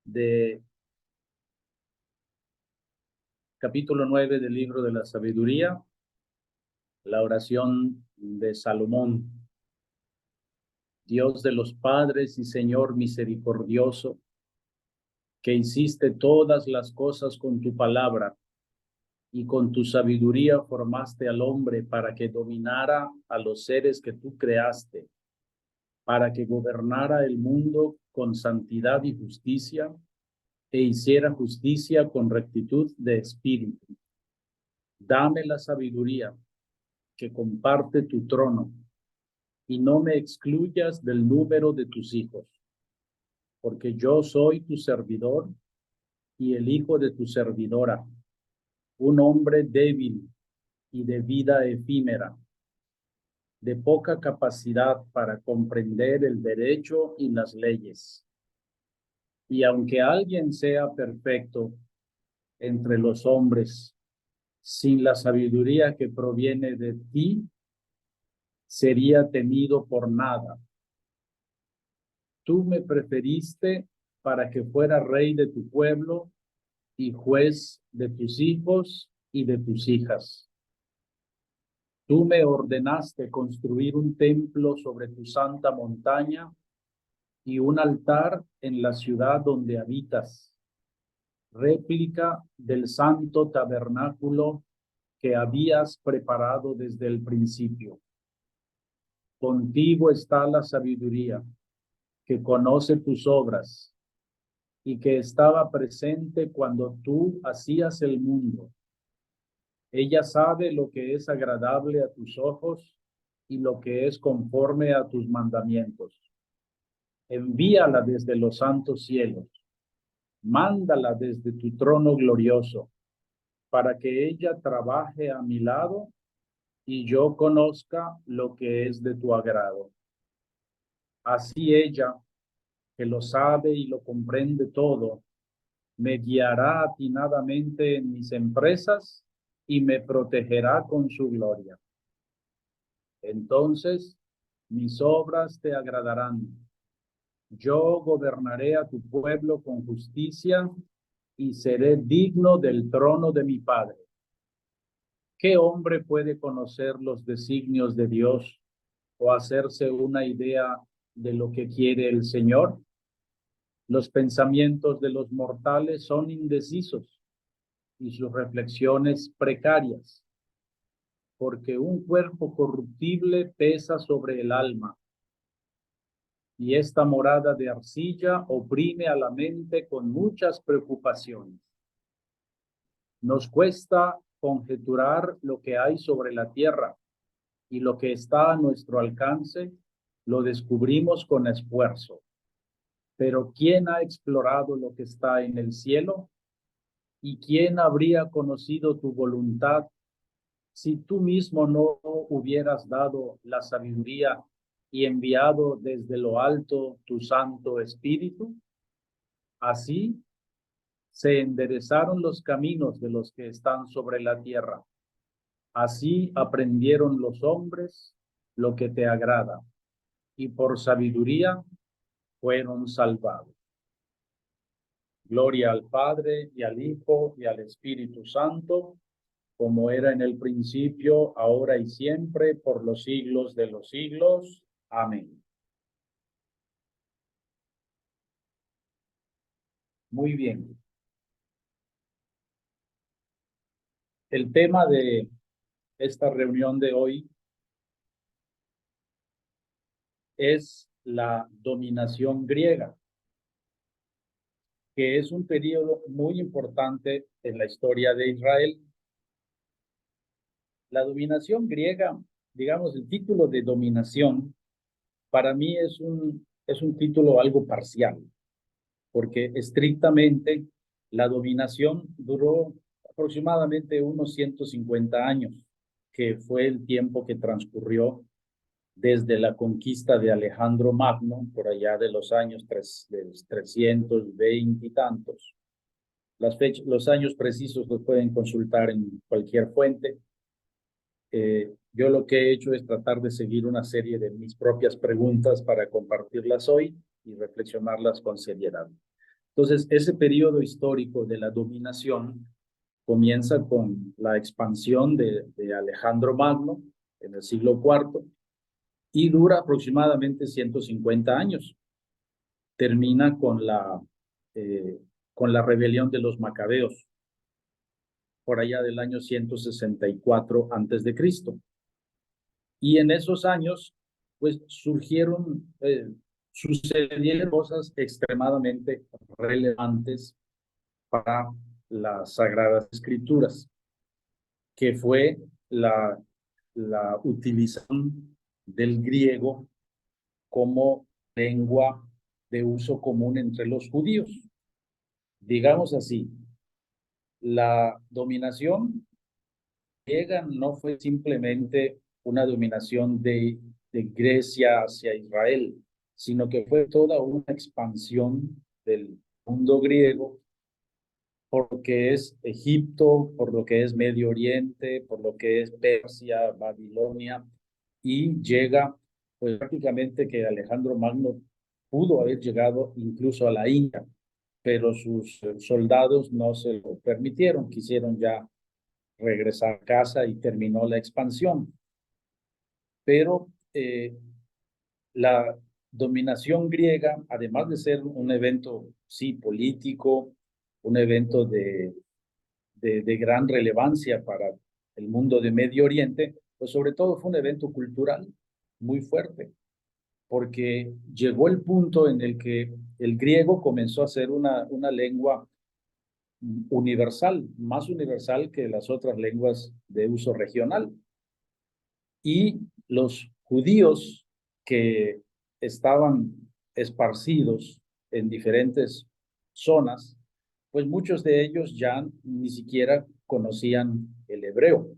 de capítulo 9 del libro de la sabiduría, la oración de Salomón. Dios de los padres y Señor misericordioso, que hiciste todas las cosas con tu palabra y con tu sabiduría formaste al hombre para que dominara a los seres que tú creaste, para que gobernara el mundo con santidad y justicia e hiciera justicia con rectitud de espíritu. Dame la sabiduría que comparte tu trono y no me excluyas del número de tus hijos, porque yo soy tu servidor y el hijo de tu servidora, un hombre débil y de vida efímera, de poca capacidad para comprender el derecho y las leyes. Y aunque alguien sea perfecto entre los hombres, sin la sabiduría que proviene de ti, sería tenido por nada. Tú me preferiste para que fuera rey de tu pueblo y juez de tus hijos y de tus hijas. Tú me ordenaste construir un templo sobre tu santa montaña y un altar en la ciudad donde habitas, réplica del santo tabernáculo que habías preparado desde el principio. Contigo está la sabiduría, que conoce tus obras y que estaba presente cuando tú hacías el mundo. Ella sabe lo que es agradable a tus ojos y lo que es conforme a tus mandamientos. Envíala desde los santos cielos, mándala desde tu trono glorioso, para que ella trabaje a mi lado y yo conozca lo que es de tu agrado. Así ella, que lo sabe y lo comprende todo, me guiará atinadamente en mis empresas y me protegerá con su gloria. Entonces mis obras te agradarán. Yo gobernaré a tu pueblo con justicia y seré digno del trono de mi Padre. ¿Qué hombre puede conocer los designios de Dios o hacerse una idea de lo que quiere el Señor? Los pensamientos de los mortales son indecisos y sus reflexiones precarias, porque un cuerpo corruptible pesa sobre el alma, y esta morada de arcilla oprime a la mente con muchas preocupaciones. Nos cuesta conjeturar lo que hay sobre la tierra, y lo que está a nuestro alcance lo descubrimos con esfuerzo. Pero ¿quién ha explorado lo que está en el cielo? ¿Y quién habría conocido tu voluntad si tú mismo no hubieras dado la sabiduría y enviado desde lo alto tu Santo Espíritu? Así se enderezaron los caminos de los que están sobre la tierra. Así aprendieron los hombres lo que te agrada, y por sabiduría fueron salvados. Gloria al Padre, y al Hijo, y al Espíritu Santo, como era en el principio, ahora y siempre, por los siglos de los siglos. Amén. Muy bien. El tema de esta reunión de hoy es la dominación griega, que es un periodo muy importante en la historia de Israel. La dominación griega, digamos, el título de dominación, para mí es un título algo parcial, porque estrictamente la dominación duró aproximadamente unos 150 años, que fue el tiempo que transcurrió desde la conquista de Alejandro Magno, por allá de los años 320 y tantos. Los años precisos los pueden consultar en cualquier fuente. Yo lo que he hecho es tratar de seguir una serie de mis propias preguntas para compartirlas hoy y reflexionarlas con seriedad. Entonces, ese periodo histórico de la dominación comienza con la expansión de Alejandro Magno en el siglo IV y dura aproximadamente 150 años. Termina con la rebelión de los macabeos, por allá del año 164 antes de Cristo. Y en esos años, pues sucedieron cosas extremadamente relevantes para las Sagradas Escrituras, que fue la utilización del griego como lengua de uso común entre los judíos. Digamos así, la dominación griega no fue simplemente una dominación de Grecia hacia Israel, sino que fue toda una expansión del mundo griego por lo que es Egipto, por lo que es Medio Oriente, por lo que es Persia, Babilonia, y llega, pues prácticamente que Alejandro Magno pudo haber llegado incluso a la India, pero sus soldados no se lo permitieron, quisieron ya regresar a casa y terminó la expansión. Pero la dominación griega, además de ser un evento, sí, político, un evento de gran relevancia para el mundo de Medio Oriente, pues sobre todo fue un evento cultural muy fuerte, porque llegó el punto en el que el griego comenzó a ser una lengua universal, más universal que las otras lenguas de uso regional. Y los judíos que estaban esparcidos en diferentes zonas, pues muchos de ellos ya ni siquiera conocían el hebreo.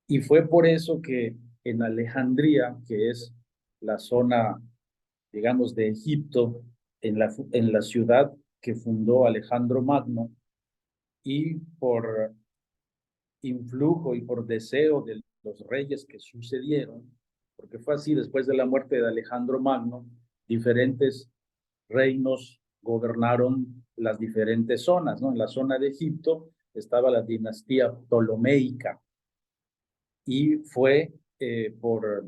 Y fue por eso que en Alejandría, que es la zona, digamos, de Egipto, en la ciudad que fundó Alejandro Magno, y por influjo y por deseo de los reyes que sucedieron, porque fue así después de la muerte de Alejandro Magno, diferentes reinos gobernaron las diferentes zonas, ¿no? En la zona de Egipto estaba la dinastía ptolomeica y fue por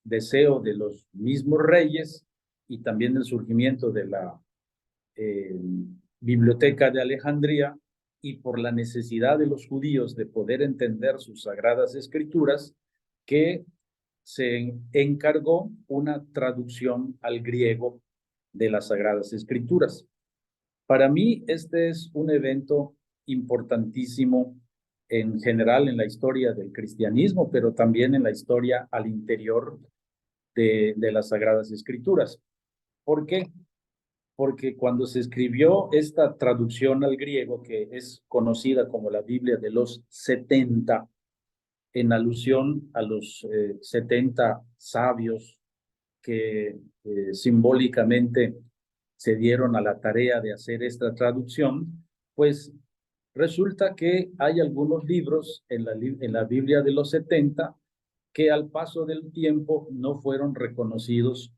deseo de los mismos reyes y también el surgimiento de la eh, biblioteca de Alejandría y por la necesidad de los judíos de poder entender sus sagradas escrituras, que se encargó una traducción al griego de las sagradas escrituras. Para mí, este es un evento importantísimo en general en la historia del cristianismo, pero también en la historia al interior de las sagradas escrituras. ¿Por qué? Porque cuando se escribió esta traducción al griego, que es conocida como la Biblia de los 70, en alusión a los 70 sabios que simbólicamente se dieron a la tarea de hacer esta traducción, pues resulta que hay algunos libros en la Biblia de los 70 que al paso del tiempo no fueron reconocidos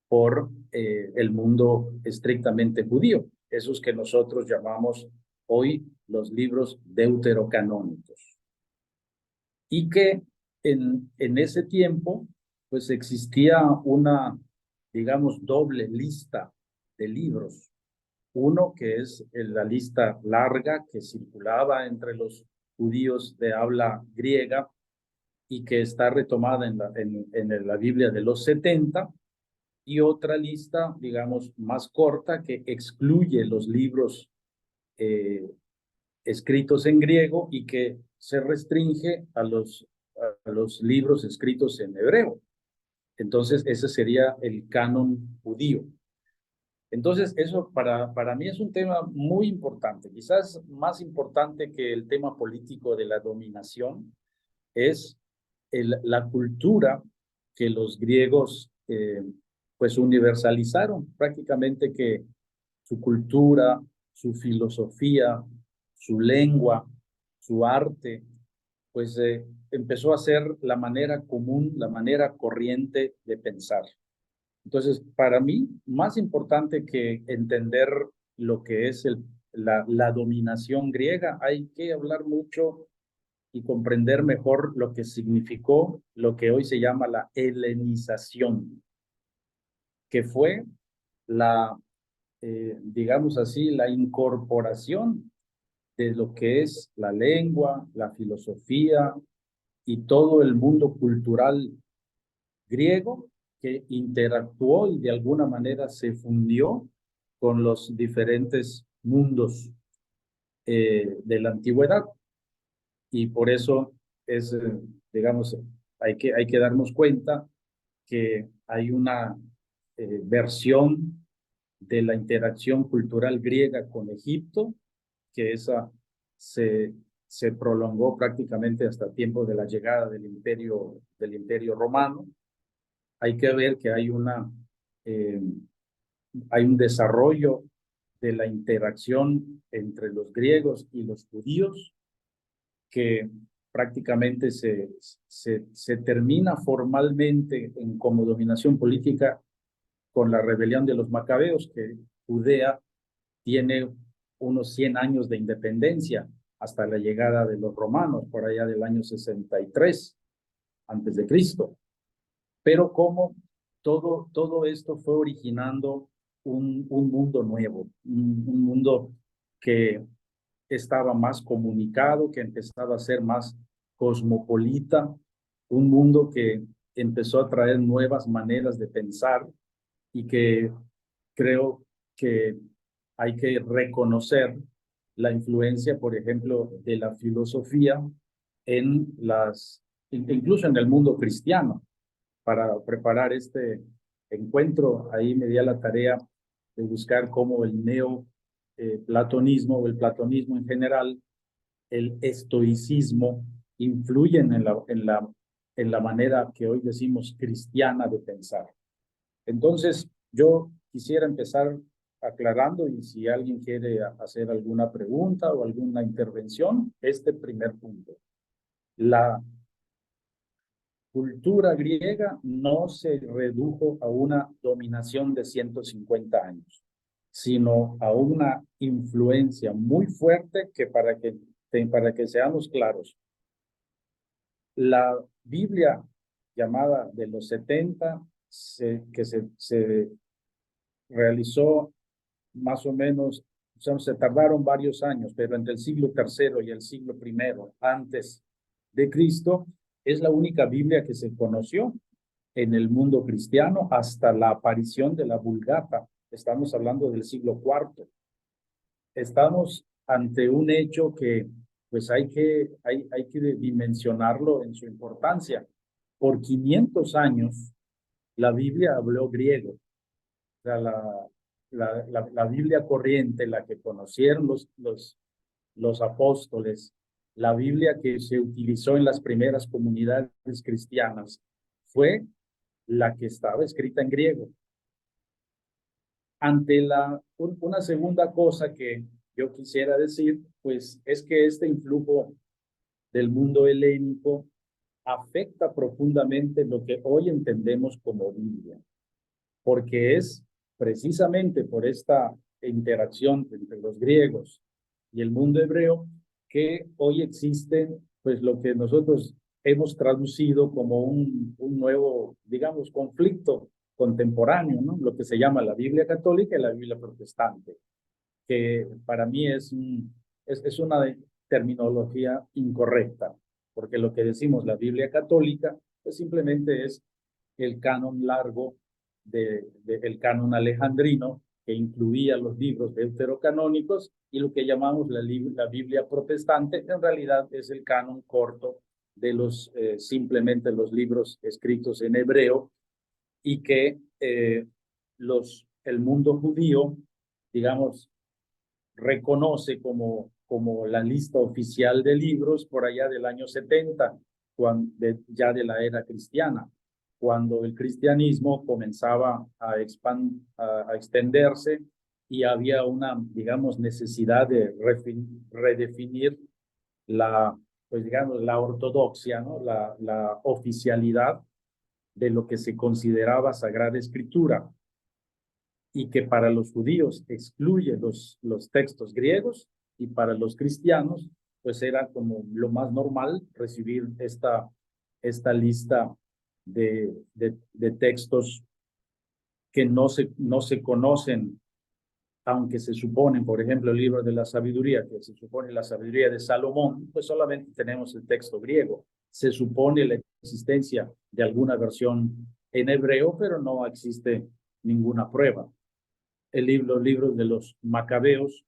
por el mundo estrictamente judío, esos que nosotros llamamos hoy los libros deuterocanónicos. Y que en ese tiempo, pues existía una, digamos, doble lista de libros. Uno que es la lista larga que circulaba entre los judíos de habla griega y que está retomada en la Biblia de los 70, y otra lista, digamos, más corta que excluye los libros escritos en griego y que se restringe a los libros escritos en hebreo. Entonces, ese sería el canon judío. Entonces, eso para mí es un tema muy importante, quizás más importante que el tema político de la dominación, es la cultura que los griegos pues universalizaron, prácticamente que su cultura, su filosofía, su lengua, su arte, pues empezó a ser la manera común, la manera corriente de pensar. Entonces, para mí, más importante que entender lo que es la dominación griega, hay que hablar mucho y comprender mejor lo que significó lo que hoy se llama la helenización, que fue digamos así, la incorporación de lo que es la lengua, la filosofía y todo el mundo cultural griego que interactuó y de alguna manera se fundió con los diferentes mundos de la antigüedad. Y por eso es, digamos, hay que darnos cuenta que hay una versión de la interacción cultural griega con Egipto, que esa se, se prolongó prácticamente hasta tiempo de la llegada del imperio romano. Hay que ver que eh, hay un desarrollo de la interacción entre los griegos y los judíos que prácticamente se termina formalmente como dominación política con la rebelión de los macabeos, que Judea tiene unos 100 años de independencia hasta la llegada de los romanos, por allá del año 63 antes de Cristo. Pero como todo esto fue originando un mundo nuevo, un mundo que estaba más comunicado, que empezaba a ser más cosmopolita, un mundo que empezó a traer nuevas maneras de pensar y que creo que hay que reconocer la influencia, por ejemplo, de la filosofía incluso en el mundo cristiano. Para preparar este encuentro, ahí me di a la tarea de buscar cómo el neoplatonismo o el platonismo en general, el estoicismo, influyen en la manera que hoy decimos cristiana de pensar. Entonces, yo quisiera empezar aclarando y si alguien quiere hacer alguna pregunta o alguna intervención, este primer punto. La cultura griega no se redujo a una dominación de 150 años, sino a una influencia muy fuerte que para que seamos claros, la Biblia llamada de los 70, que se realizó más o menos, o sea, se tardaron varios años, pero entre el siglo III y el siglo I antes de Cristo, es la única Biblia que se conoció en el mundo cristiano hasta la aparición de la Vulgata. Estamos hablando del siglo IV. Estamos ante un hecho que pues hay que dimensionarlo en su importancia. Por 500 años la Biblia habló griego. O sea, la Biblia corriente, la que conocieron los apóstoles, la Biblia que se utilizó en las primeras comunidades cristianas, fue la que estaba escrita en griego. Ante una segunda cosa que yo quisiera decir, pues es que este influjo del mundo helénico afecta profundamente lo que hoy entendemos como Biblia, porque es precisamente por esta interacción entre los griegos y el mundo hebreo que hoy existen, pues lo que nosotros hemos traducido como un nuevo, digamos, conflicto contemporáneo, ¿no? Lo que se llama la Biblia católica y la Biblia protestante, que para mí es una terminología incorrecta, porque lo que decimos la Biblia católica, pues simplemente es el canon largo el canon alejandrino, que incluía los libros deuterocanónicos, y lo que llamamos la Biblia protestante, en realidad es el canon corto de simplemente los libros escritos en hebreo, y que el mundo judío, digamos, reconoce como la lista oficial de libros por allá del año 70, ya de la era cristiana, cuando el cristianismo comenzaba a extenderse y había una, digamos, necesidad de redefinir pues digamos, la ortodoxia, ¿no? La oficialidad de lo que se consideraba Sagrada Escritura y que para los judíos excluye los textos griegos, y para los cristianos pues era como lo más normal recibir esta lista de textos que no se conocen, aunque se supone, por ejemplo, el libro de la sabiduría, que se supone la sabiduría de Salomón, pues solamente tenemos el texto griego. Se supone la existencia de alguna versión en hebreo, pero no existe ninguna prueba. Los libros de los Macabeos,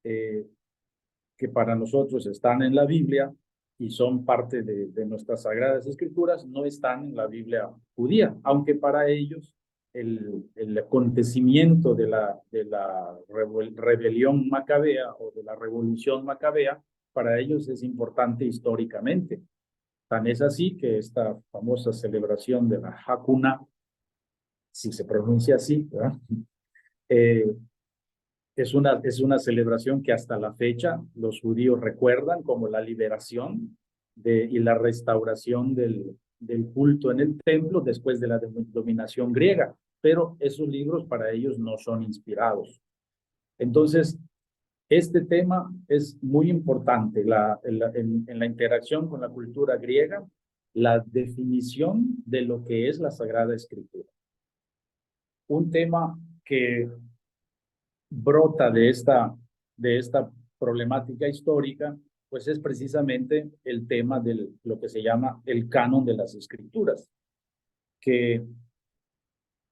que para nosotros están en la Biblia y son parte de nuestras Sagradas Escrituras, no están en la Biblia judía, aunque para ellos el acontecimiento de la rebelión macabea o de la revolución macabea, para ellos es importante históricamente. Tan es así que esta famosa celebración de la Hakuna, si se pronuncia así, ¿verdad? Es una celebración que hasta la fecha los judíos recuerdan como la liberación y la restauración del culto en el templo después de la dominación griega, pero esos libros para ellos no son inspirados. Entonces, este tema es muy importante en la interacción con la cultura griega, la definición de lo que es la Sagrada Escritura. Un tema que brota de esta problemática histórica, pues es precisamente el tema de lo que se llama el canon de las escrituras, que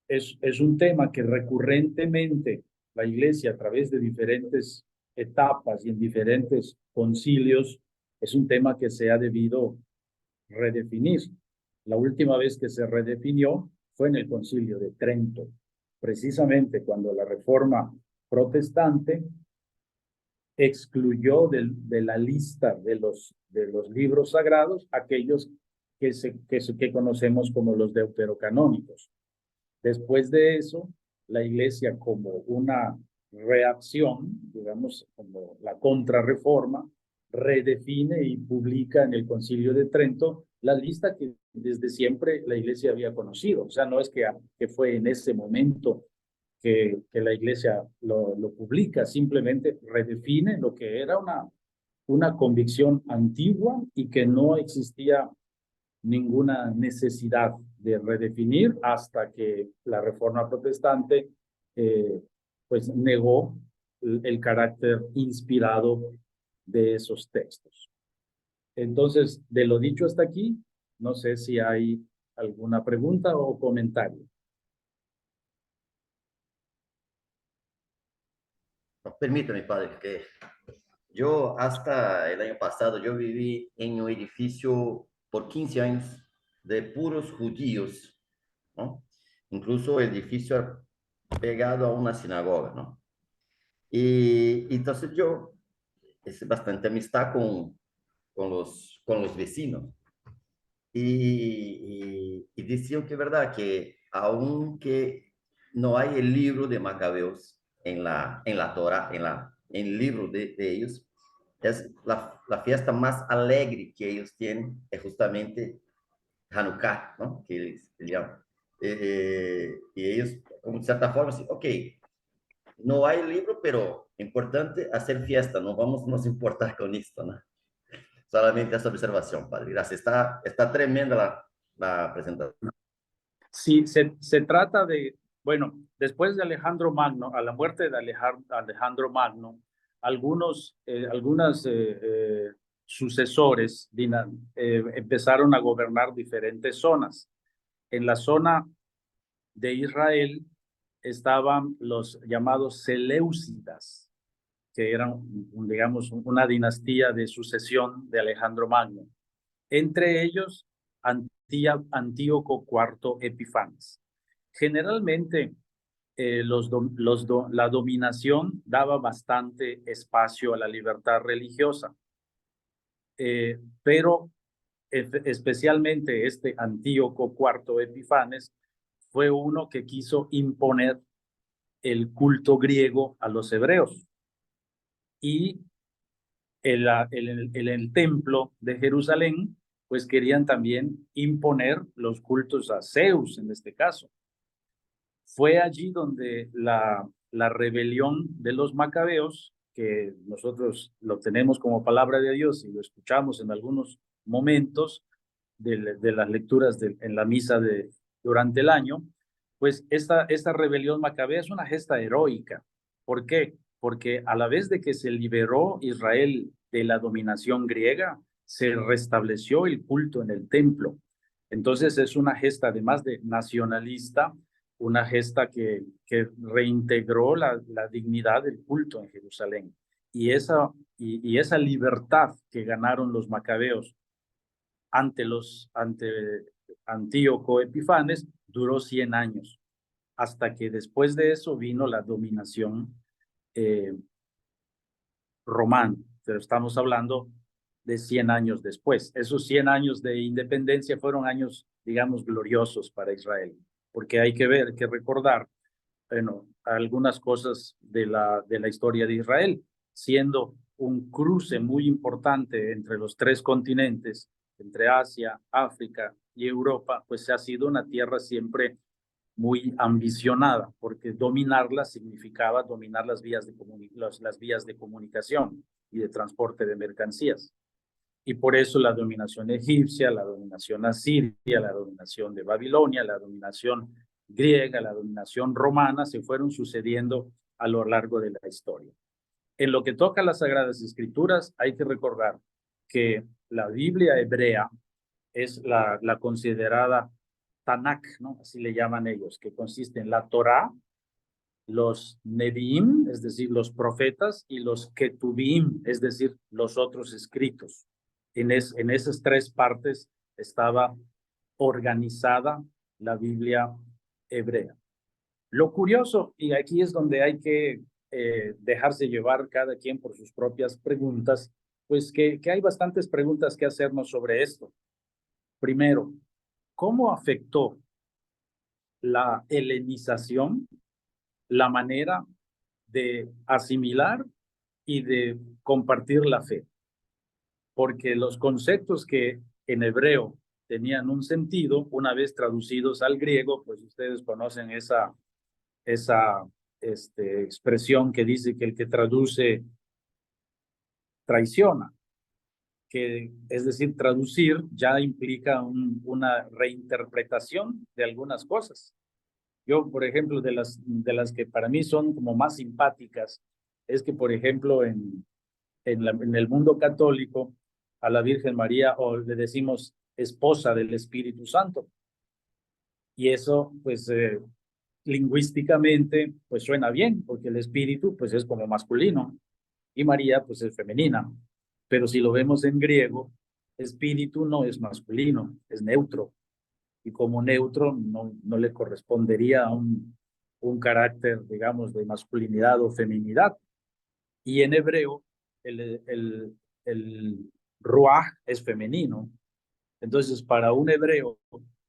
es un tema que recurrentemente la Iglesia, a través de diferentes etapas y en diferentes concilios, es un tema que se ha debido redefinir. La última vez que se redefinió fue en el Concilio de Trento, precisamente cuando la Reforma protestante excluyó de la lista de los libros sagrados aquellos que conocemos como los deuterocanónicos. Después de eso, la Iglesia, como una reacción, digamos, como la contrarreforma, redefine y publica en el Concilio de Trento la lista que desde siempre la Iglesia había conocido. O sea, no es que fue en ese momento que la Iglesia lo publica, simplemente redefine lo que era una convicción antigua y que no existía ninguna necesidad de redefinir hasta que la Reforma Protestante pues negó el carácter inspirado de esos textos. Entonces, de lo dicho hasta aquí, no sé si hay alguna pregunta o comentario. Permítame, padre, que yo hasta el año pasado, yo viví en un edificio por 15 años de puros judíos, ¿no? Incluso el edificio pegado a una sinagoga, ¿no? Y entonces yo hice bastante amistad con los vecinos. Y decían que es verdad que aunque no hay el libro de Macabeos en la Torah, en el libro de ellos, es la fiesta más alegre que ellos tienen, es justamente Hanukkah, ¿no? Que ellos llaman. Y ellos, como de cierta forma, así, ok, no hay libro, pero importante hacer fiesta, no vamos a nos importar con esto, ¿no? Solamente esa observación, padre. Gracias. Está tremenda la presentación. Sí, se trata de, bueno, después de Alejandro Magno, a la muerte de Alejandro Magno, algunos sucesores empezaron a gobernar diferentes zonas. En la zona de Israel estaban los llamados Seleucidas, que eran, digamos, una dinastía de sucesión de Alejandro Magno. Entre ellos, Antíoco IV Epifanes. Generalmente, la dominación daba bastante espacio a la libertad religiosa, pero especialmente este Antíoco IV Epifanes fue uno que quiso imponer el culto griego a los hebreos. Y el templo de Jerusalén pues querían también imponer los cultos a Zeus en este caso. Fue allí donde la rebelión de los macabeos, que nosotros lo tenemos como palabra de Dios y lo escuchamos en algunos momentos de las lecturas en la misa durante el año, pues esta rebelión macabea es una gesta heroica. ¿Por qué? Porque a la vez de que se liberó Israel de la dominación griega, se restableció el culto en el templo. Entonces es una gesta además de nacionalista, una gesta que reintegró la dignidad del culto en Jerusalén. Y esa libertad que ganaron los macabeos ante Antíoco Epifanes duró 100 años, hasta que después de eso vino la dominación romana, pero estamos hablando de 100 años después. Esos 100 años de independencia fueron años, digamos, gloriosos para Israel, porque hay que recordar, bueno, algunas cosas de la historia de Israel, siendo un cruce muy importante entre los tres continentes, entre Asia, África y Europa, pues ha sido una tierra siempre muy ambicionada, porque dominarla significaba dominar las vías de comunicación y de transporte de mercancías. Y por eso la dominación egipcia, la dominación asiria, la dominación de Babilonia, la dominación griega, la dominación romana se fueron sucediendo a lo largo de la historia. En lo que toca a las Sagradas Escrituras, hay que recordar que la Biblia hebrea es la considerada Tanakh, ¿no? Así le llaman ellos, que consiste en la Torá, los Nevi'im, es decir, los profetas, y los Ketuvim, es decir, los otros escritos. En esas tres partes estaba organizada la Biblia hebrea. Lo curioso, y aquí es donde hay que dejarse llevar cada quien por sus propias preguntas, pues que hay bastantes preguntas que hacernos sobre esto. Primero, ¿cómo afectó la helenización la manera de asimilar y de compartir la fe? Porque los conceptos que en hebreo tenían un sentido, una vez traducidos al griego, pues ustedes conocen esa expresión que dice que el que traduce traiciona, que es decir, traducir ya implica una reinterpretación de algunas cosas. Yo, por ejemplo, de las que para mí son como más simpáticas, es que, por ejemplo, en el mundo católico, a la Virgen María o le decimos esposa del Espíritu Santo. Y eso, pues, lingüísticamente, pues suena bien, porque el espíritu, pues, es como masculino y María, pues, es femenina. Pero si lo vemos en griego, espíritu no es masculino, es neutro. Y como neutro no le correspondería a un carácter, digamos, de masculinidad o feminidad. Y en hebreo, el ruaj es femenino. Entonces, para un hebreo,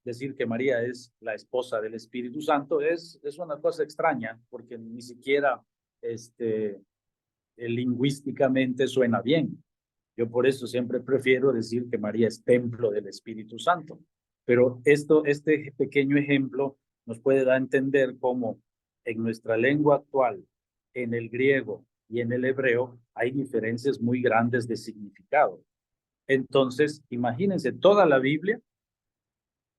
decir que María es la esposa del Espíritu Santo es una cosa extraña, porque ni siquiera lingüísticamente suena bien. Yo por eso siempre prefiero decir que María es templo del Espíritu Santo. Pero este pequeño ejemplo nos puede dar a entender cómo en nuestra lengua actual, en el griego y en el hebreo, hay diferencias muy grandes de significado. Entonces, imagínense toda la Biblia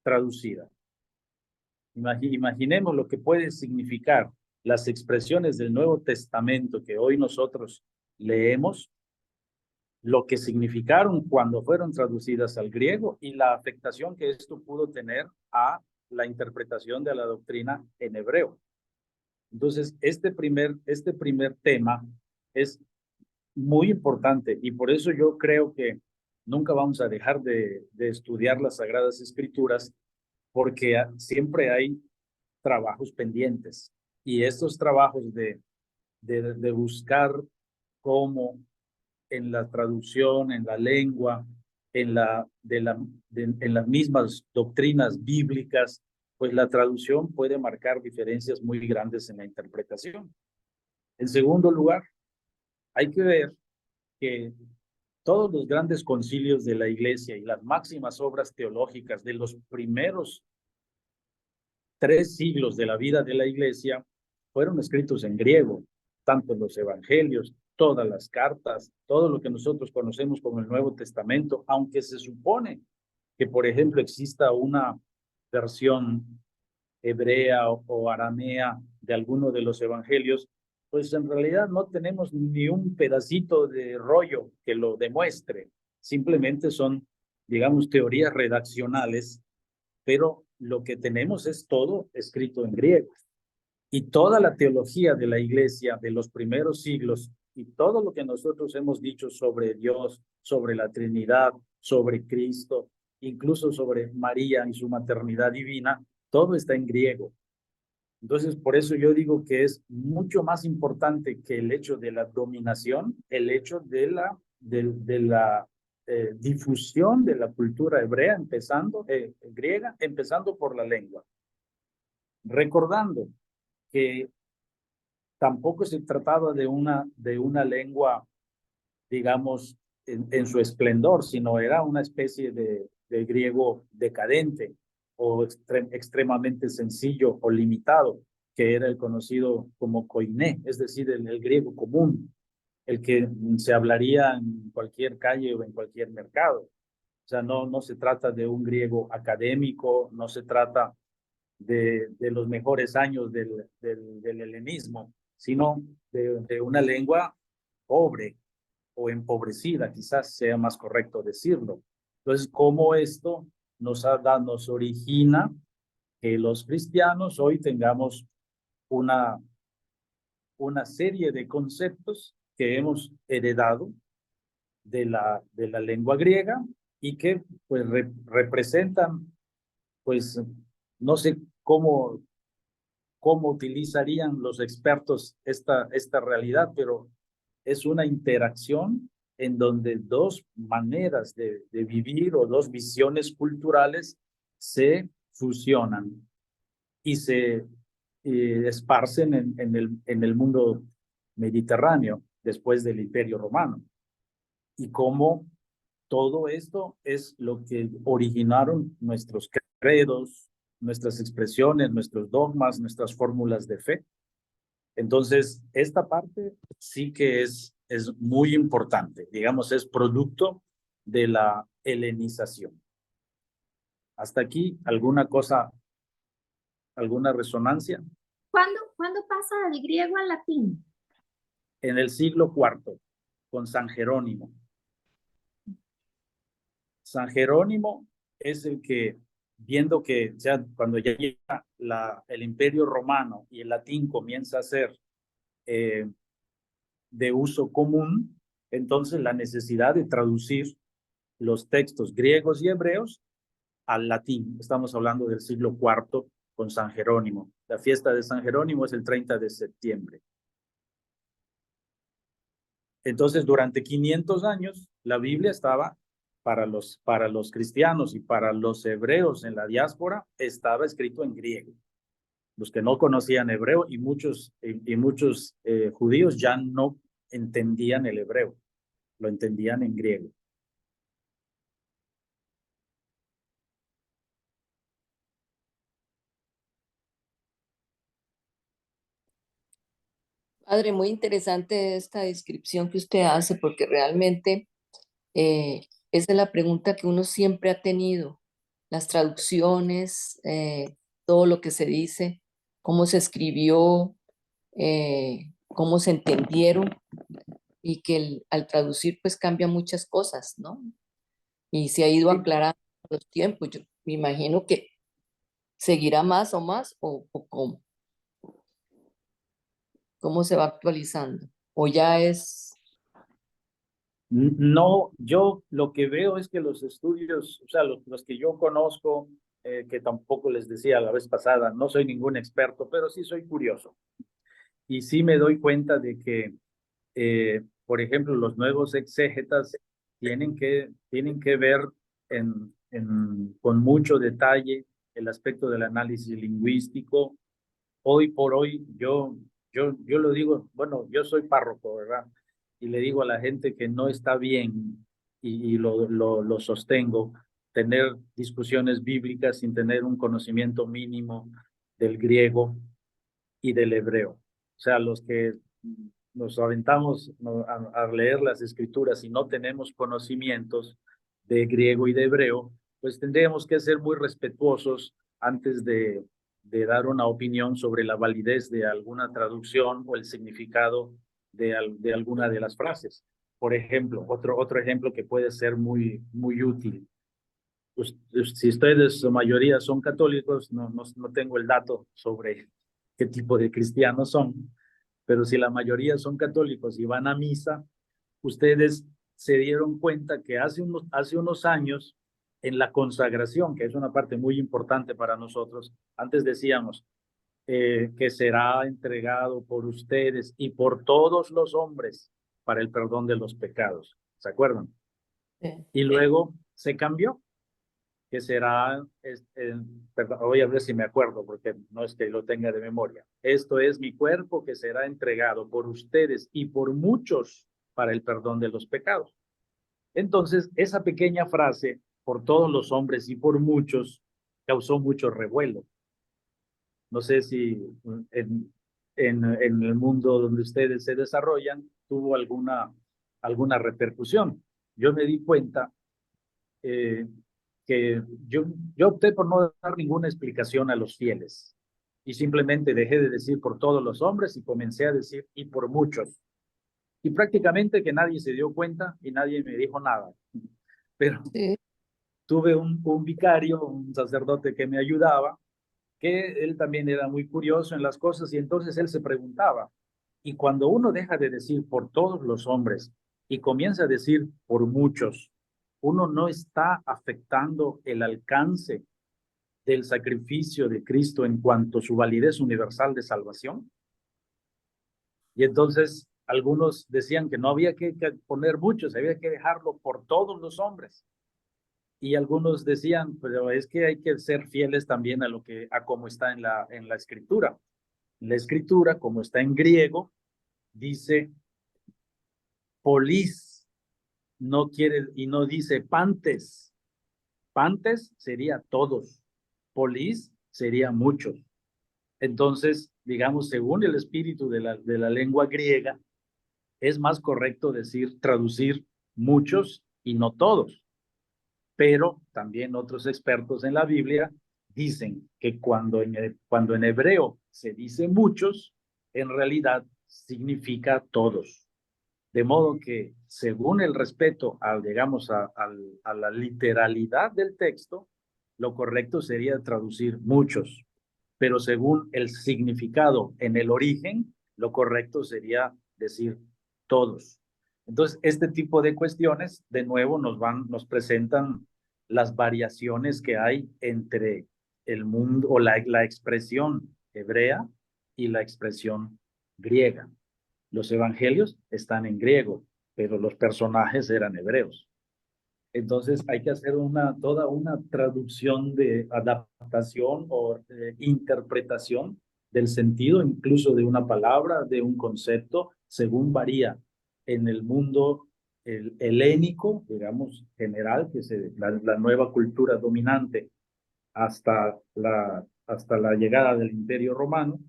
traducida. Imaginemos lo que puede significar las expresiones del Nuevo Testamento que hoy nosotros leemos, lo que significaron cuando fueron traducidas al griego y la afectación que esto pudo tener a la interpretación de la doctrina en hebreo. Entonces, este primer tema es muy importante y por eso yo creo que nunca vamos a dejar de estudiar las Sagradas Escrituras, porque siempre hay trabajos pendientes y estos trabajos de buscar cómo en la traducción, en la lengua, en las mismas doctrinas bíblicas, pues la traducción puede marcar diferencias muy grandes en la interpretación. En segundo lugar, hay que ver que todos los grandes concilios de la Iglesia y las máximas obras teológicas de los primeros 3 siglos de la vida de la Iglesia fueron escritos en griego, tanto los evangelios, todas las cartas, todo lo que nosotros conocemos como el Nuevo Testamento, aunque se supone que, por ejemplo, exista una versión hebrea o aramea de alguno de los evangelios, pues en realidad no tenemos ni un pedacito de rollo que lo demuestre. Simplemente son, digamos, teorías redaccionales, pero lo que tenemos es todo escrito en griego. Y toda la teología de la Iglesia de los primeros siglos y todo lo que nosotros hemos dicho sobre Dios, sobre la Trinidad, sobre Cristo, incluso sobre María y su maternidad divina, todo está en griego. Entonces, por eso yo digo que es mucho más importante que el hecho de la dominación, el hecho de la difusión de la cultura hebrea, griega, empezando por la lengua. Recordando que tampoco se trataba de una lengua, digamos, en su esplendor, sino era una especie de griego decadente o extremadamente sencillo o limitado, que era el conocido como koiné, es decir, el griego común, el que se hablaría en cualquier calle o en cualquier mercado. O sea, no se trata de un griego académico, no se trata de los mejores años del helenismo, sino de una lengua pobre o empobrecida, quizás sea más correcto decirlo. Entonces, ¿cómo esto nos origina que los cristianos hoy tengamos una, una serie de conceptos que hemos heredado de la lengua griega y que pues representan, pues no sé cómo utilizarían los expertos esta realidad, pero es una interacción en donde dos maneras de vivir o dos visiones culturales se fusionan y se esparcen en el mundo mediterráneo después del Imperio Romano. Y cómo todo esto es lo que originaron nuestros credos, nuestras expresiones, nuestros dogmas, nuestras fórmulas de fe. Entonces, esta parte sí que es muy importante, digamos, es producto de la helenización. Hasta aquí, ¿alguna cosa, alguna resonancia? ¿Cuándo pasa del griego al latín? En el siglo IV, con San Jerónimo. San Jerónimo es el que, viendo que ya cuando ya llega el Imperio Romano y el latín comienza a ser de uso común, entonces la necesidad de traducir los textos griegos y hebreos al latín. Estamos hablando del siglo IV con San Jerónimo. La fiesta de San Jerónimo es el 30 de septiembre. Entonces, durante 500 años, la Biblia estaba para los cristianos y para los hebreos en la diáspora, estaba escrito en griego. Los que no conocían hebreo y muchos judíos ya no entendían el hebreo, lo entendían en griego. Padre, muy interesante esta descripción que usted hace, porque realmente esa es la pregunta que uno siempre ha tenido. Las traducciones, todo lo que se dice, cómo se escribió, cómo se entendieron, y que al traducir pues cambia muchas cosas, ¿no? Y se ha ido aclarando con los tiempos. Yo me imagino que seguirá más o cómo. ¿Cómo se va actualizando? ¿O ya es...? No, yo lo que veo es que los estudios, o sea, los que yo conozco, que tampoco les decía la vez pasada, no soy ningún experto, pero sí soy curioso. Y sí me doy cuenta de que, por ejemplo, los nuevos exégetas tienen que ver con mucho detalle el aspecto del análisis lingüístico. Hoy por hoy, yo lo digo, bueno, yo soy párroco, ¿verdad? Y le digo a la gente que no está bien y lo sostengo, tener discusiones bíblicas sin tener un conocimiento mínimo del griego y del hebreo. O sea, los que nos aventamos a leer las escrituras y no tenemos conocimientos de griego y de hebreo, pues tendríamos que ser muy respetuosos antes de dar una opinión sobre la validez de alguna traducción o el significado de alguna de las frases. Por ejemplo, otro ejemplo que puede ser muy útil. Si ustedes, su mayoría son católicos, no tengo el dato sobre qué tipo de cristianos son, pero si la mayoría son católicos y van a misa, ustedes se dieron cuenta que hace unos años, en la consagración, que es una parte muy importante para nosotros, antes decíamos que será entregado por ustedes y por todos los hombres para el perdón de los pecados. ¿Se acuerdan? Sí. Y luego se cambió, que será, perdón, voy a ver si me acuerdo, porque no es que lo tenga de memoria. Esto es mi cuerpo que será entregado por ustedes y por muchos para el perdón de los pecados. Entonces, esa pequeña frase, por todos los hombres y por muchos, causó mucho revuelo. No sé si en el mundo donde ustedes se desarrollan tuvo alguna repercusión. Yo me di cuenta que yo opté por no dar ninguna explicación a los fieles y simplemente dejé de decir por todos los hombres y comencé a decir y por muchos. Y prácticamente que nadie se dio cuenta y nadie me dijo nada. Pero Sí. tuve un vicario, un sacerdote que me ayudaba, que él también era muy curioso en las cosas y entonces él se preguntaba, y cuando uno deja de decir por todos los hombres y comienza a decir por muchos, uno no está afectando el alcance del sacrificio de Cristo en cuanto a su validez universal de salvación. Y entonces algunos decían que no había que poner muchos, había que dejarlo por todos los hombres. Y algunos decían, pero es que hay que ser fieles también a cómo está en la escritura. La escritura, como está en griego, dice polis, no quiere y no dice pantes. Pantes sería todos, polis sería muchos. Entonces, digamos, según el espíritu de la lengua griega, es más correcto traducir muchos y no todos. Pero también otros expertos en la Biblia dicen que cuando en hebreo se dice muchos, en realidad significa todos. De modo que, según el respeto digamos, a la literalidad del texto, lo correcto sería traducir muchos. Pero según el significado en el origen, lo correcto sería decir todos. Entonces, este tipo de cuestiones, de nuevo, nos presentan las variaciones que hay entre el mundo o la expresión hebrea y la expresión griega. Los evangelios están en griego, pero los personajes eran hebreos. Entonces hay que hacer toda una traducción de adaptación o interpretación del sentido, incluso de una palabra, de un concepto, según varía en el mundo helénico, digamos, general, que es la nueva cultura dominante hasta la llegada del Imperio Romano,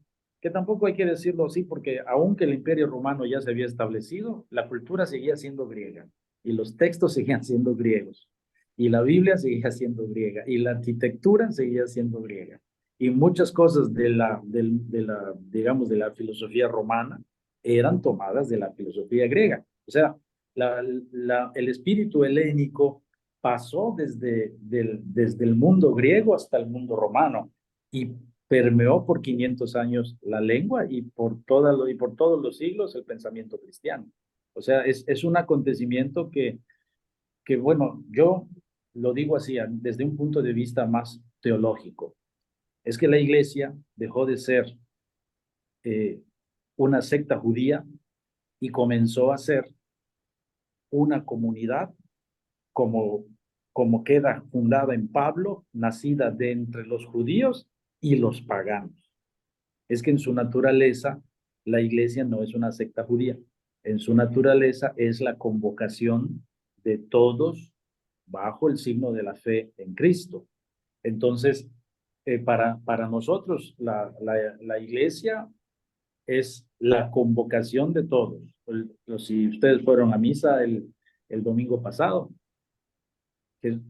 que tampoco hay que decirlo así, porque aunque el Imperio Romano ya se había establecido, la cultura seguía siendo griega, y los textos seguían siendo griegos, y la Biblia seguía siendo griega, y la arquitectura seguía siendo griega, y muchas cosas digamos, de la filosofía romana eran tomadas de la filosofía griega. O sea, el espíritu helénico pasó desde el mundo griego hasta el mundo romano y permeó por 500 años la lengua y por todos los siglos el pensamiento cristiano. O sea, es un acontecimiento que, bueno, yo lo digo así, desde un punto de vista más teológico. Es que la iglesia dejó de ser una secta judía y comenzó a ser una comunidad como, como queda fundada en Pablo, nacida de entre los judíos y los paganos. Es que en su naturaleza la iglesia no es una secta judía, en su naturaleza es la convocación de todos bajo el signo de la fe en Cristo. Entonces, para nosotros, la iglesia es la convocación de todos. Si ustedes fueron a misa el domingo pasado, que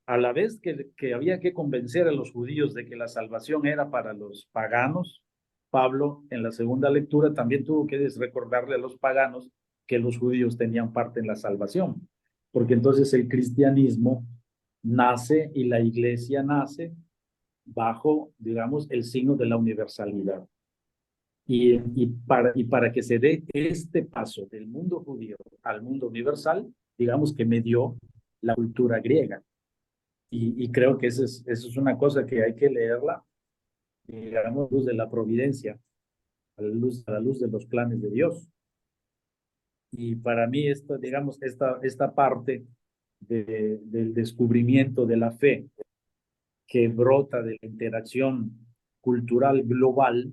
a la vez que había que convencer a los judíos de que la salvación era para los paganos, Pablo en la segunda lectura también tuvo que recordarle a los paganos que los judíos tenían parte en la salvación, porque entonces el cristianismo nace y la iglesia nace bajo, digamos, el signo de la universalidad. Y para que se dé este paso del mundo judío al mundo universal, digamos que medió la cultura griega. Y creo que eso es una cosa que hay que leerla, digamos, a la luz de la providencia, a la luz de los planes de Dios. Y para mí, digamos, esta parte del descubrimiento de la fe que brota de la interacción cultural global,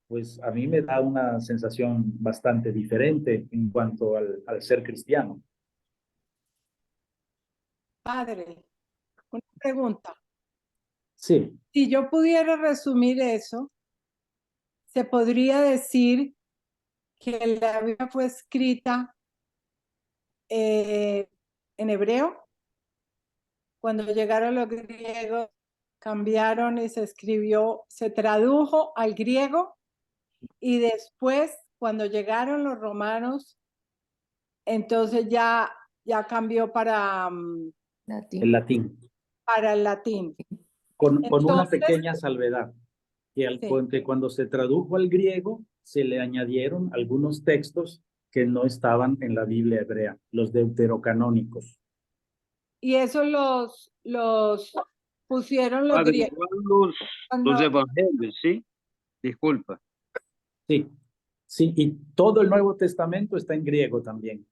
pues a mí me da una sensación bastante diferente en cuanto al ser cristiano. Padre, una pregunta. Sí, Si yo pudiera resumir eso, se podría decir que la Biblia fue escrita en hebreo. Cuando llegaron los griegos, cambiaron y se escribió, se tradujo al griego, y después, cuando llegaron los romanos, entonces ya cambió para el latín, el latín. con una Entonces, pequeña salvedad, que sí. cuando se tradujo al griego, se le añadieron algunos textos que no estaban en la Biblia hebrea, los deuterocanónicos. Y eso los pusieron los Padre, griegos. igual los evangelios, ¿sí? Disculpa. Sí, sí, y todo el Nuevo Testamento está en griego también.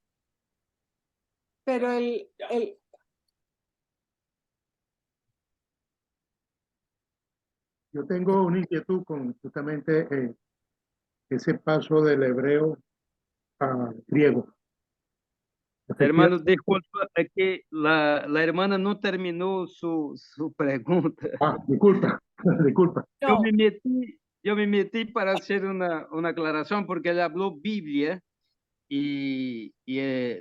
Pero Yo tengo una inquietud con justamente ese paso del hebreo a griego. Hermano, disculpa, es que la hermana no terminó su pregunta. Disculpa, disculpa. no, Yo me metí para hacer una aclaración porque él habló Biblia y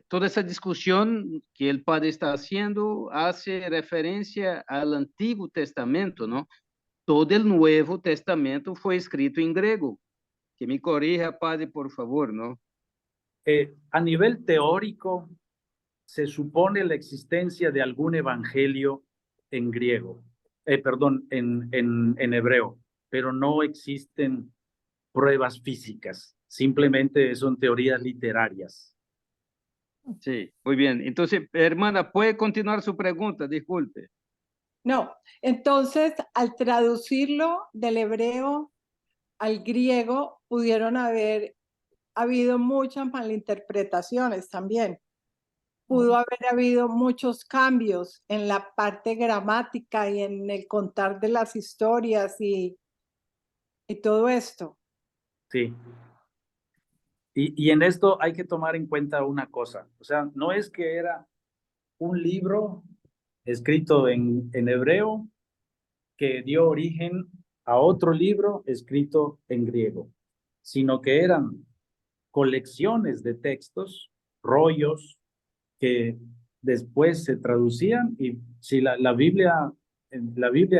toda esa discusión que el padre está haciendo hace referencia al Antiguo Testamento, ¿no? Todo el Nuevo Testamento fue escrito en griego. Que me corrija, padre, por favor, ¿no? A nivel teórico, se supone la existencia de algún evangelio en griego, perdón, en hebreo, pero no existen pruebas físicas, simplemente son teorías literarias. Sí, muy bien. Entonces, hermana, puede continuar su pregunta, disculpe. no. Entonces, al traducirlo del hebreo al griego, pudieron haber habido muchas malinterpretaciones también. Pudo haber habido muchos cambios en la parte gramática y en el contar de las historias y todo esto. Sí. Y en esto hay que tomar en cuenta una cosa, o sea, no es que era un libro escrito en hebreo que dio origen a otro libro escrito en griego, sino que eran colecciones de textos, rollos que después se traducían. Y si la Biblia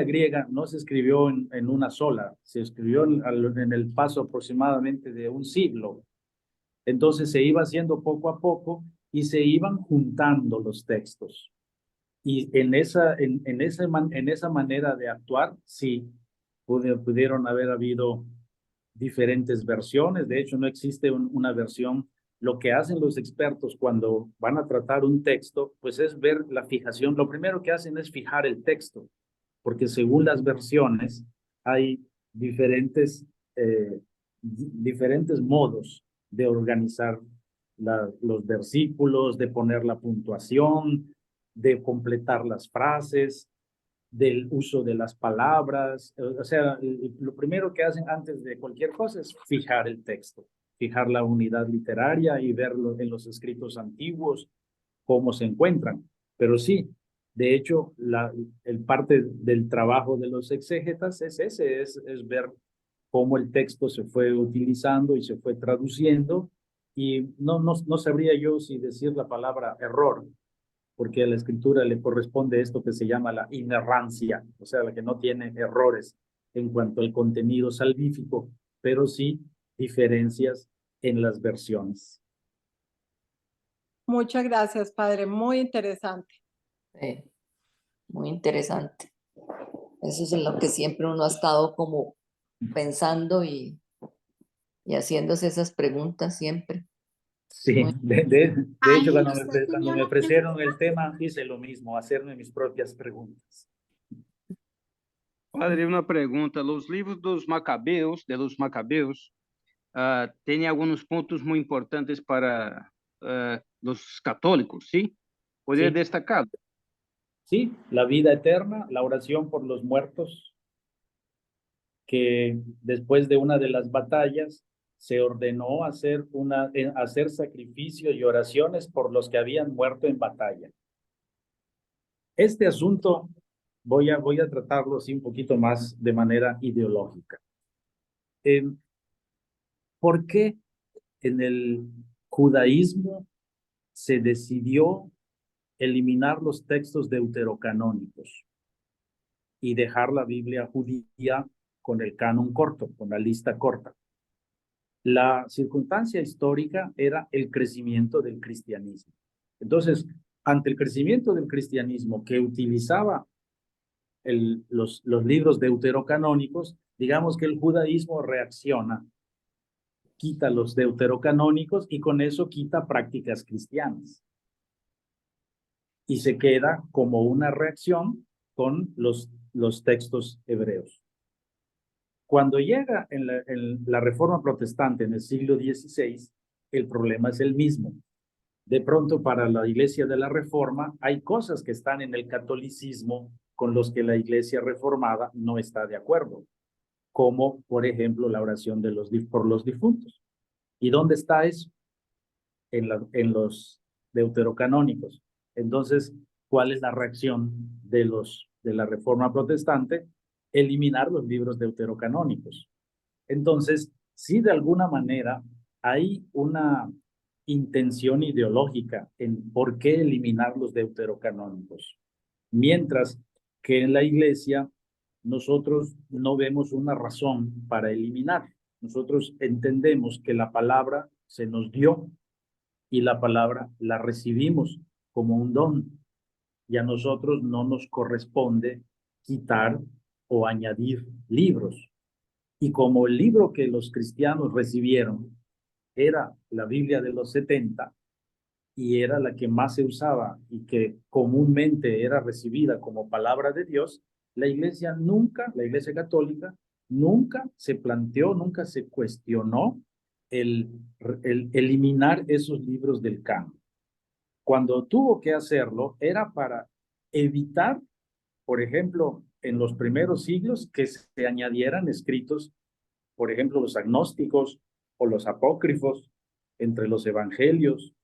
griega no se escribió en una sola, se escribió en el paso aproximadamente de un siglo. Entonces se iba haciendo poco a poco y se iban juntando los textos. Y en esa manera de actuar, sí, pudieron haber habido diferentes versiones. De hecho, no existe una versión. Lo que hacen los expertos cuando van a tratar un texto, pues es ver la fijación. Lo primero que hacen es fijar el texto, porque según las versiones hay diferentes modos de organizar los versículos, de poner la puntuación, de completar las frases, del uso de las palabras. O sea, lo primero que hacen antes de cualquier cosa es fijar el texto, fijar la unidad literaria y verlo en los escritos antiguos. cómo se encuentran. Pero sí, de hecho, el parte del trabajo de los exégetas es ese, es ver cómo el texto se fue utilizando y se fue traduciendo. Y no sabría yo si decir la palabra error, porque a la escritura le corresponde esto que se llama la inerrancia, o sea, la que no tiene errores en cuanto al contenido salvífico, pero sí diferencias en las versiones. Muchas gracias, padre. Muy interesante. Muy interesante. Eso es en lo que siempre uno ha estado como pensando y haciéndose esas preguntas siempre. Sí, Muy- de hecho, Ay, cuando usted cuando tenía me una ofrecieron el pregunta. tema, hice lo mismo, hacerme mis propias preguntas. Padre, uma pergunta. Os livros de los Macabeus, têm alguns pontos muito importantes para os católicos, ¿sí? Poderia Sí, destacar. sí, la vida eterna, la oración por los muertos, que después de una de las batallas se ordenó hacer sacrificio y oraciones por los que habían muerto en batalla. Este asunto voy a tratarlo así un poquito más de manera ideológica. ¿Por qué en el judaísmo se decidió eliminar los textos deuterocanónicos y dejar la Biblia judía con el canon corto, con la lista corta? La circunstancia histórica era el crecimiento del cristianismo. Entonces, ante el crecimiento del cristianismo que utilizaba los libros deuterocanónicos, digamos que el judaísmo reacciona, quita los deuterocanónicos y con eso quita prácticas cristianas. Y se queda como una reacción con los textos hebreos. Cuando llega en la Reforma Protestante en el siglo XVI, el problema es el mismo. De pronto, para la Iglesia de la Reforma, hay cosas que están en el catolicismo con los que la Iglesia Reformada no está de acuerdo, como, por ejemplo, la oración por los difuntos. ¿Y dónde está eso? En los deuterocanónicos. Entonces, ¿cuál es la reacción de la Reforma Protestante? Eliminar los libros deuterocanónicos. Entonces, sí, de alguna manera hay una intención ideológica en por qué eliminar los deuterocanónicos. Mientras que en la iglesia nosotros no vemos una razón para eliminar. Nosotros entendemos que la palabra se nos dio y la palabra la recibimos como un don. Y a nosotros no nos corresponde quitar o añadir libros. Y como el libro que los cristianos recibieron era la Biblia de los 70 y era la que más se usaba y que comúnmente era recibida como palabra de Dios, la iglesia católica, nunca se planteó, nunca se cuestionó el eliminar esos libros del canon. Cuando tuvo que hacerlo, era para evitar, por ejemplo, en los primeros siglos, que se añadieran escritos, por ejemplo, los agnósticos o los apócrifos entre los evangelios,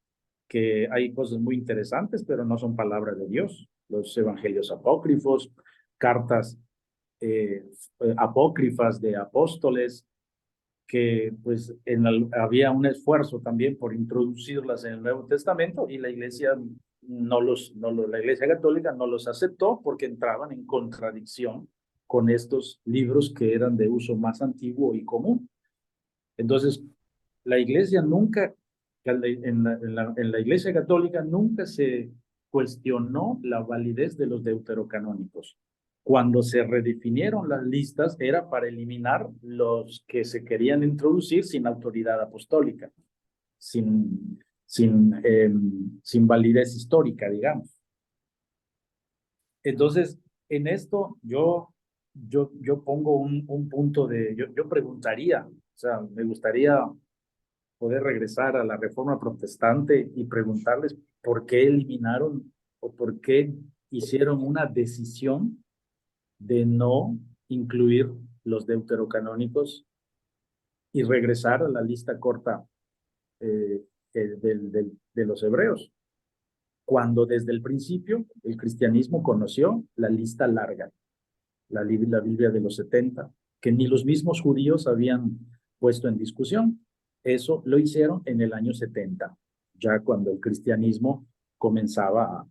que hay cosas muy interesantes, pero no son palabra de Dios. Los evangelios apócrifos, cartas apócrifas de apóstoles, que pues había un esfuerzo también por introducirlas en el Nuevo Testamento y la iglesia la iglesia católica no los aceptó porque entraban en contradicción con estos libros que eran de uso más antiguo y común. Entonces, la iglesia nunca, en la iglesia católica nunca se cuestionó la validez de los deuterocanónicos. Cuando se redefinieron las listas era para eliminar los que se querían introducir sin autoridad apostólica, sin validez histórica, digamos. Entonces, en esto yo pongo un punto yo preguntaría, o sea, me gustaría poder regresar a la Reforma Protestante y preguntarles por qué eliminaron o por qué hicieron una decisión de no incluir los deuterocanónicos y regresar a la lista corta de los hebreos. cuando desde el principio el cristianismo conoció la lista larga, la Biblia de los 70, que ni los mismos judíos habían puesto en discusión. Eso lo hicieron en el año 70, ya cuando el cristianismo comenzaba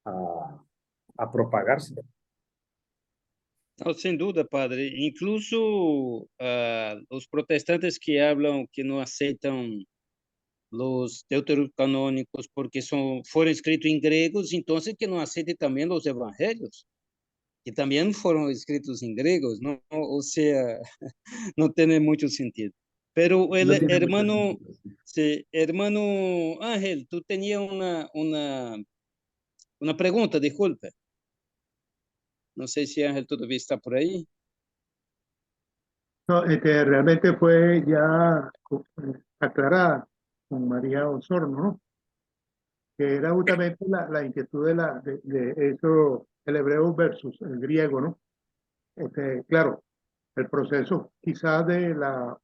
a propagarse. No, sin duda, padre. Incluso los protestantes que hablan que no aceptan los deuterocanónicos porque fueron escritos en griegos, entonces que no acepten también los evangelios, que también fueron escritos en griegos, ¿no? O sea, no tiene mucho sentido. Pero el No tiene mucho hermano, sentido, sí. sí, hermano Ángel, tú tenías una pregunta, disculpe. No sé si Ángel todavía está por ahí. No, realmente fue ya aclarada con María Osorno, ¿no? Que era justamente la inquietud de eso, el hebreo versus el griego, ¿no? Claro, el proceso quizás de la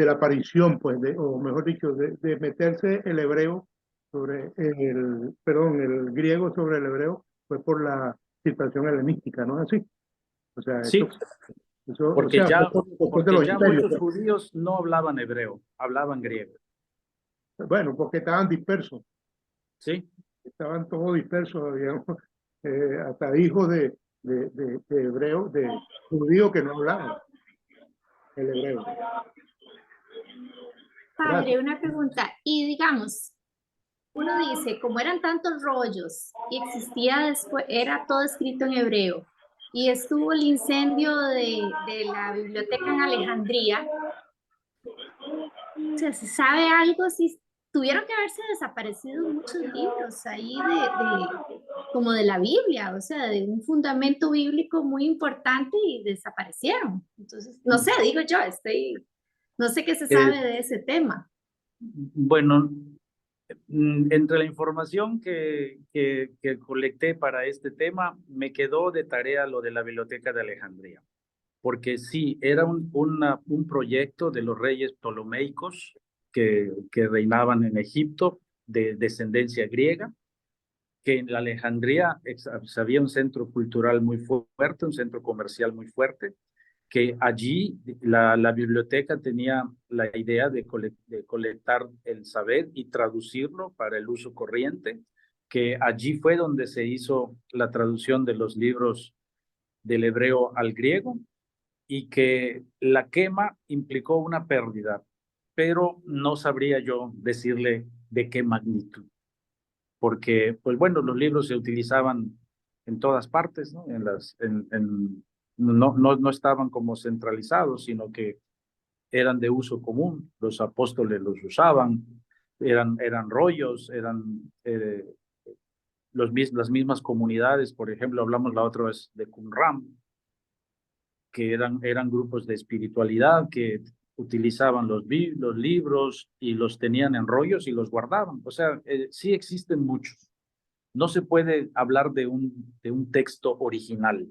aparición, pues, o mejor dicho, de meterse el hebreo sobre el griego sobre el hebreo, fue por la situación helenística, ¿no? Así. O sea, Sí, o porque sea, ya, después de los imperios, muchos pues. judíos no hablaban hebreo, hablaban griego. Bueno, porque estaban dispersos, Sí, estaban todos dispersos, digamos, hasta hijos de hebreos, de judíos que no hablaban el hebreo. Padre, Gracias. una pregunta. Y digamos, uno dice, como eran tantos rollos y existía después, era todo escrito en hebreo, y estuvo el incendio de la biblioteca en Alejandría, o sea, ¿se sabe algo? Si tuvieron que haberse desaparecido muchos libros ahí como de la Biblia, o sea, de un fundamento bíblico muy importante y desaparecieron. Entonces, no sé, digo yo, no sé qué se sabe de ese tema. bueno, entre la información que colecté para este tema, me quedó de tarea lo de la Biblioteca de Alejandría, porque sí, era un proyecto de los reyes ptolomeicos que reinaban en Egipto, de descendencia griega, que en la Alejandría había un centro cultural muy fuerte, un centro comercial muy fuerte, que allí la biblioteca tenía la idea de colectar el saber y traducirlo para el uso corriente, que allí fue donde se hizo la traducción de los libros del hebreo al griego, y que la quema implicó una pérdida, pero no sabría yo decirle de qué magnitud, porque, pues bueno, los libros se utilizaban en todas partes, ¿no? No estaban como centralizados, sino que eran de uso común. Los apóstoles los usaban, eran rollos, eran las mismas comunidades. Por ejemplo, hablamos la otra vez de Qumran, que eran grupos de espiritualidad que utilizaban los libros y los tenían en rollos y los guardaban. O sea, sí existen muchos. No se puede hablar de un texto original.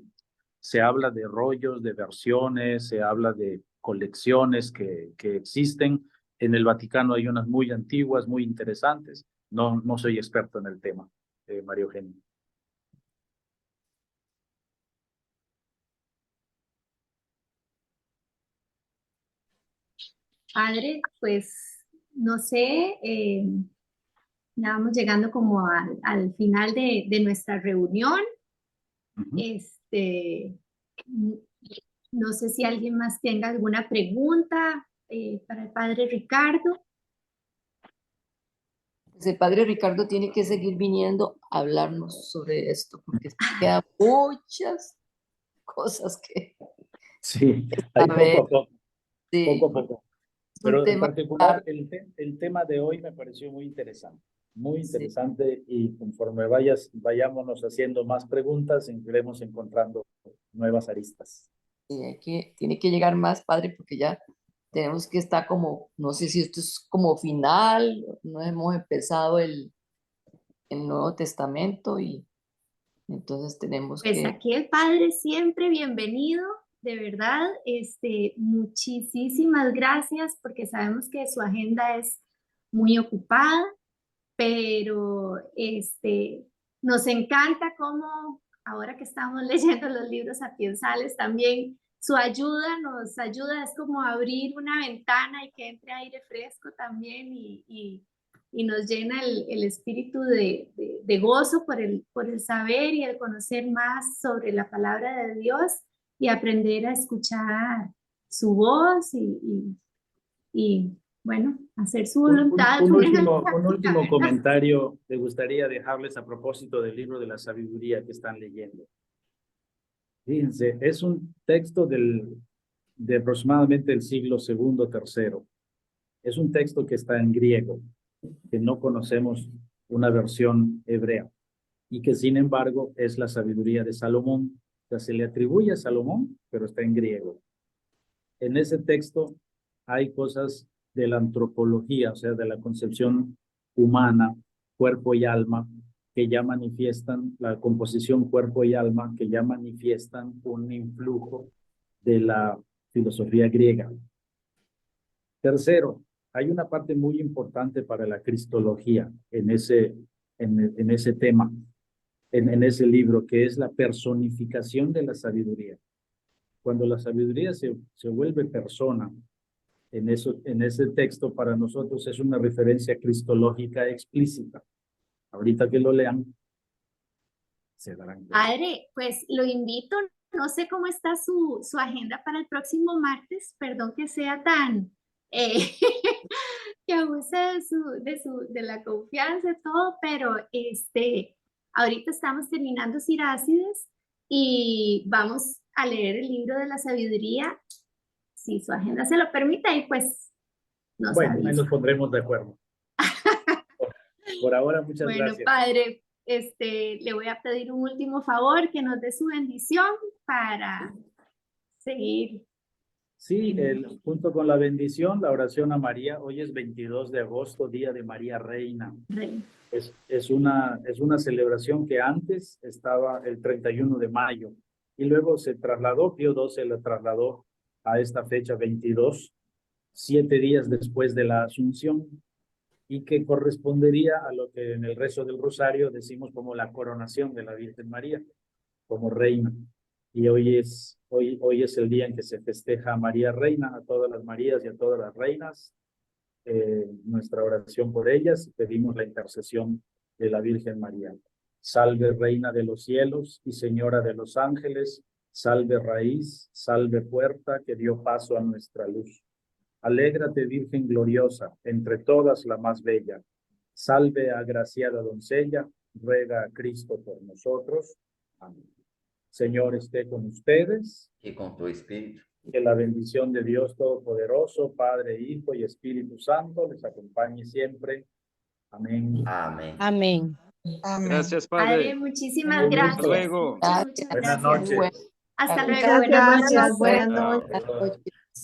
Se habla de rollos, de versiones, se habla de colecciones que existen. En el Vaticano hay unas muy antiguas, muy interesantes. No soy experto en el tema, María Eugenia. Padre, pues no sé, ya vamos llegando como al final de nuestra reunión. No sé si alguien más tenga alguna pregunta para el padre Ricardo. Pues el padre Ricardo tiene que seguir viniendo a hablarnos sobre esto, porque quedan muchas cosas que Sí, ahí saber. poco a poco, Sí, poco a poco. es un Pero en tema particular, el tema de hoy me pareció muy sí, interesante, y conforme vayámonos haciendo más preguntas, iremos encontrando nuevas aristas. sí, tiene que llegar más, padre, porque ya tenemos que estar como, no sé si esto es como final, no hemos empezado el Nuevo Testamento y entonces tenemos Pues que, aquí el padre siempre bienvenido, de verdad, muchísimas gracias porque sabemos que su agenda es muy ocupada. pero nos encanta cómo ahora que estamos leyendo los libros sapiensales también su ayuda nos ayuda, es como abrir una ventana y que entre aire fresco también y nos llena el espíritu de gozo por el saber y el conocer más sobre la palabra de Dios y aprender a escuchar su voz y bueno, hacer su voluntad. Un último comentario me gustaría dejarles a propósito del libro de la sabiduría que están leyendo. Fíjense, es un texto de aproximadamente el siglo II, III. Es un texto que está en griego, que no conocemos una versión hebrea y que sin embargo es la sabiduría de Salomón. O sea, se le atribuye a Salomón, pero está en griego. En ese texto hay cosas de la antropología, o sea, de la concepción humana, cuerpo y alma, que ya manifiestan la composición cuerpo y alma, que ya manifiestan un influjo de la filosofía griega. Tercero, hay una parte muy importante para la cristología en ese tema, en ese libro, que es la personificación de la sabiduría. Cuando la sabiduría se vuelve persona, en ese texto para nosotros es una referencia cristológica explícita. Ahorita que lo lean, se darán cuenta. Padre, pues lo invito, no sé cómo está su agenda para el próximo martes, perdón que sea tan, que abuse de la confianza y todo, pero ahorita estamos terminando Sirácides y vamos a leer el libro de la sabiduría, si su agenda se lo permite, y pues nos Bueno, avisa. ahí nos pondremos de acuerdo. Por ahora, muchas gracias. Bueno, Padre, le voy a pedir un último favor, que nos dé su bendición para seguir. Sí, junto con la bendición, la oración a María. Hoy es 22 de agosto, Día de María Reina. Es una celebración que antes estaba el 31 de mayo y luego se trasladó, Pío XII la trasladó a esta fecha 22, 7 días después de la Asunción, y que correspondería a lo que en el rezo del Rosario decimos como la coronación de la Virgen María como reina. Y hoy es el día en que se festeja a María Reina, a todas las Marías y a todas las reinas. Nuestra oración por ellas, pedimos la intercesión de la Virgen María. Salve Reina de los cielos y Señora de los ángeles, salve raíz, salve puerta que dio paso a nuestra luz. Alégrate, Virgen gloriosa, entre todas la más bella. Salve, agraciada doncella, ruega a Cristo por nosotros. Amén. Señor esté con ustedes. Y con tu espíritu. Que la bendición de Dios Todopoderoso, Padre, Hijo y Espíritu Santo les acompañe siempre. Amén. Amén. Amén. Gracias, Padre, Padre. muchísimas Hasta gracias. luego. Muchas Buenas gracias. noches. Hasta luego. Muchas Buenas gracias. noches. Buenas Chao. noches.